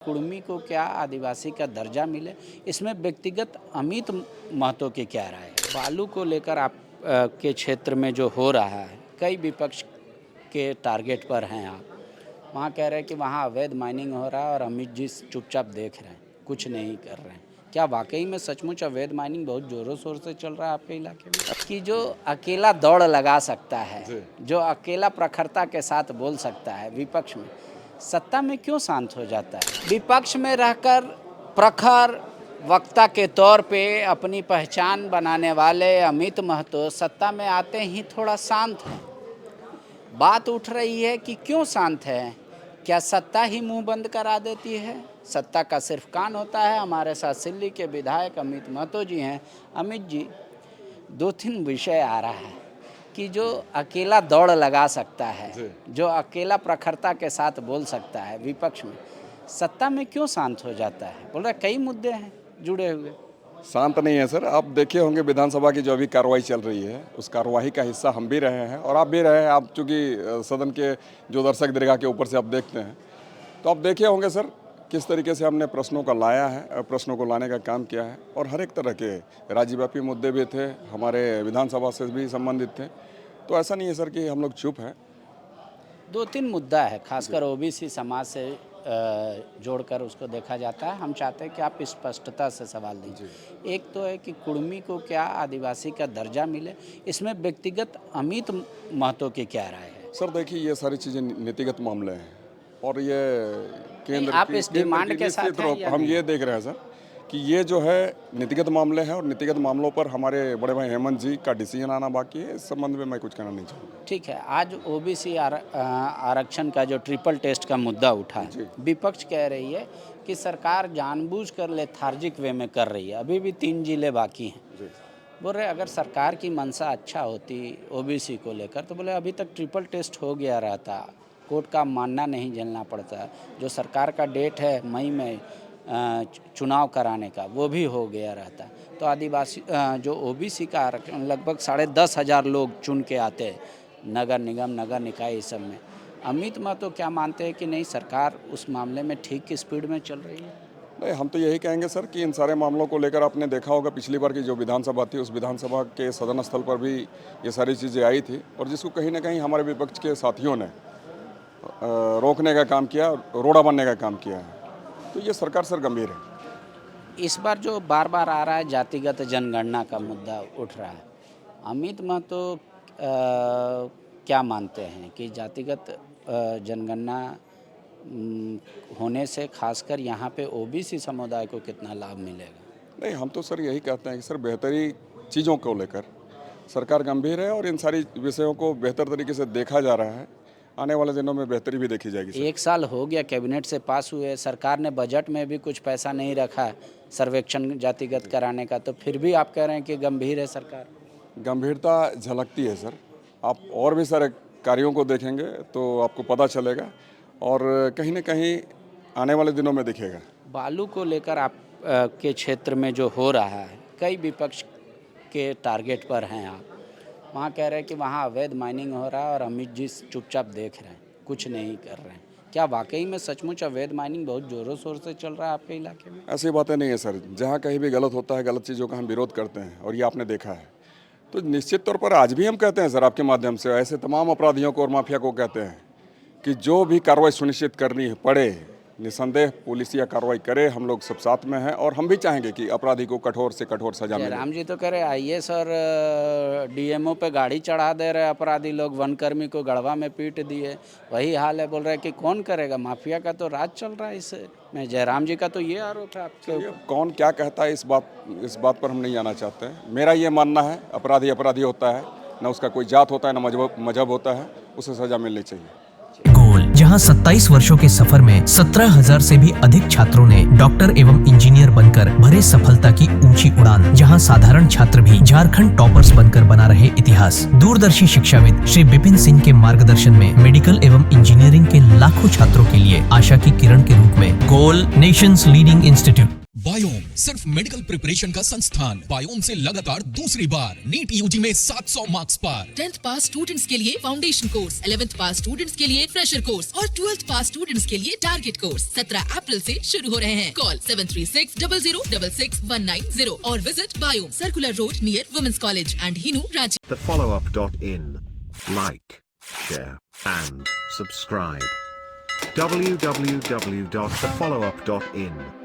कुर्मी को क्या आदिवासी का दर्जा मिले, इसमें व्यक्तिगत अमित महतो की क्या राय है? बालू को लेकर आप के क्षेत्र में जो हो रहा है, कई विपक्ष के टारगेट पर हैं आप। वहाँ कह रहे हैं कि वहाँ अवैध माइनिंग हो रहा है और अमित जी चुपचाप देख रहे हैं, कुछ नहीं कर रहे हैं। क्या वाकई में सचमुच अवैध माइनिंग बहुत ज़ोरों शोर से चल रहा है आपके इलाके में? कि जो अकेला दौड़ लगा सकता है, जो अकेला प्रखरता के साथ बोल सकता है विपक्ष में, सत्ता में क्यों शांत हो जाता है? विपक्ष में रहकर प्रखर वक्ता के तौर पे अपनी पहचान बनाने वाले अमित महतो सत्ता में आते ही थोड़ा शांत है। बात उठ रही है कि क्यों शांत है? क्या सत्ता ही मुंह बंद करा देती है? सत्ता का सिर्फ कान होता है। हमारे साथ सिल्ली के विधायक अमित महतो जी हैं। अमित जी, 2-3 विषय आ रहा है कि जो अकेला दौड़ लगा सकता है, जो अकेला प्रखरता के साथ बोल सकता है विपक्ष में, सत्ता में क्यों शांत हो जाता है? बोल रहा कई मुद्दे हैं जुड़े हुए। शांत नहीं है सर। आप देखे होंगे विधानसभा की जो अभी कार्रवाई चल रही है, उस कार्रवाई का हिस्सा हम भी रहे हैं और आप भी रहे हैं। आप चूँकि सदन के जो दर्शक दीर्घा के ऊपर से आप देखते हैं, तो आप देखे होंगे सर किस तरीके से हमने प्रश्नों का लाया है, प्रश्नों को लाने का काम किया है। और हर एक तरह के राज्यव्यापी मुद्दे भी थे, हमारे विधानसभा से भी संबंधित थे। तो ऐसा नहीं है सर कि हम लोग चुप हैं। 2-3 मुद्दा है, खासकर ओबीसी समाज से जोड़कर उसको देखा जाता है। हम चाहते हैं कि आप स्पष्टता से सवाल दीजिए। एक तो है कि कुर्मी को क्या आदिवासी का दर्जा मिले, इसमें व्यक्तिगत अमित महतो की क्या राय है? सर देखिए, ये सारी चीज़ें नीतिगत मामले हैं और ये केंद्र आप इस डिमांड के साथ हैं या हम ये देख रहे हैं सर कि ये जो है नीतिगत मामले हैं और नीतिगत मामलों पर हमारे बड़े भाई हेमंत जी का डिसीजन आना बाकी है। इस संबंध में मैं कुछ कहना नहीं चाहूँगा। ठीक है, आज ओबीसी आरक्षण का जो ट्रिपल टेस्ट का मुद्दा उठा, विपक्ष कह रही है कि सरकार जानबूझकर लेथार्जिक वे में कर रही है, अभी भी 3 जिले बाकी हैं। बोल रहे अगर सरकार की मंशा अच्छा होती ओबीसी को लेकर तो बोले अभी तक ट्रिपल टेस्ट हो गया रहता, कोर्ट का मानना नहीं झेलना पड़ता। जो सरकार का डेट है मई में चुनाव कराने का, वो भी हो गया रहता। तो आदिवासी जो ओबीसी का आरक्षण लगभग 10,500 लोग चुन के आते हैं नगर निगम, नगर निकाय, इस सब में। अमित महतो क्या मानते हैं कि नहीं, सरकार उस मामले में ठीक स्पीड में चल रही है? नहीं, हम तो यही कहेंगे सर कि इन सारे मामलों को लेकर आपने देखा होगा पिछली बार की जो विधानसभा थी, उस विधानसभा के सदन स्थल पर भी ये सारी चीज़ें आई थी और जिसको कहीं ना कहीं हमारे विपक्ष के साथियों ने रोकने का काम किया, रोड़ा बनने का काम किया है। तो ये सरकार सर गंभीर है। इस बार जो बार बार आ रहा है जातिगत जनगणना का मुद्दा उठ रहा है, अमित महतो क्या मानते हैं कि जातिगत जनगणना होने से खासकर यहाँ पे ओबीसी समुदाय को कितना लाभ मिलेगा? नहीं, हम तो सर यही कहते हैं कि सर बेहतरी चीज़ों को लेकर सरकार गंभीर है और इन सारी विषयों को बेहतर तरीके से देखा जा रहा है। आने वाले दिनों में बेहतरी भी देखी जाएगी सर। 1 साल हो गया कैबिनेट से पास हुए, सरकार ने बजट में भी कुछ पैसा नहीं रखा सर्वेक्षण जातिगत कराने का, तो फिर भी आप कह रहे हैं कि गंभीर है सरकार? गंभीरता झलकती है सर। आप और भी सारे कार्यों को देखेंगे तो आपको पता चलेगा और कहीं ना कहीं आने वाले दिनों में दिखेगा। बालू को लेकर आप के क्षेत्र में जो हो रहा है, कई विपक्ष के टारगेट पर हैं आप। वहाँ कह रहे हैं कि वहाँ अवैध माइनिंग हो रहा है और अमित जी चुपचाप देख रहे हैं, कुछ नहीं कर रहे हैं। क्या वाकई में सचमुच अवैध माइनिंग बहुत ज़ोरों शोर से चल रहा है आपके इलाके में? ऐसी बातें नहीं है सर। जहाँ कहीं भी गलत होता है, गलत चीज़ों का हम विरोध करते हैं और ये आपने देखा है। तो निश्चित तौर पर आज भी हम कहते हैं सर आपके माध्यम से, ऐसे तमाम अपराधियों को और माफिया को कहते हैं कि जो भी कार्रवाई सुनिश्चित करनी पड़े, निसंदेह पुलिसिया कार्रवाई करे। हम लोग सब साथ में हैं और हम भी चाहेंगे कि अपराधी को कठोर से कठोर सजा मिले। राम जी तो कह रहे आईएएस और डीएमओ पे गाड़ी चढ़ा दे रहे अपराधी लोग, वनकर्मी को गढ़वा में पीट दिए। वही हाल है, बोल रहे कि कौन करेगा? माफिया का तो राज चल रहा है इसमें। जयराम जी का तो ये आरोप है आपके ऊपर। कौन क्या कहता है इस बात पर हम नहीं जाना चाहते हैं। मेरा ये मानना है अपराधी अपराधी होता है, न उसका कोई जात होता है, न मजहब होता है, उसे सजा मिलनी चाहिए। गोल, जहां 27 वर्षों के सफर में 17,000 से भी अधिक छात्रों ने डॉक्टर एवं इंजीनियर बनकर भरे सफलता की ऊंची उड़ान, जहां साधारण छात्र भी झारखंड टॉपर्स बनकर बना रहे इतिहास। दूरदर्शी शिक्षाविद श्री विपिन सिंह के मार्गदर्शन में मेडिकल एवं इंजीनियरिंग के लाखों छात्रों के लिए आशा की किरण के रूप में गोल, नेशंस लीडिंग इंस्टीट्यूट। बायोम सिर्फ मेडिकल प्रिपरेशन का संस्थान। बायोम से लगातार दूसरी बार नीट यूजी में 700 मार्क्स पार। 10th पास स्टूडेंट्स के लिए फाउंडेशन कोर्स, 11th पास स्टूडेंट्स के लिए फ्रेशर कोर्स और 12th पास स्टूडेंट्स के लिए टारगेट कोर्स 17 अप्रैल से शुरू हो रहे हैं। कॉल 7360066190 और visit Biome, circular road near women's college and Hinoo, Ranchi. thefollowup.in. Like, share, and subscribe. www.thefollowup.in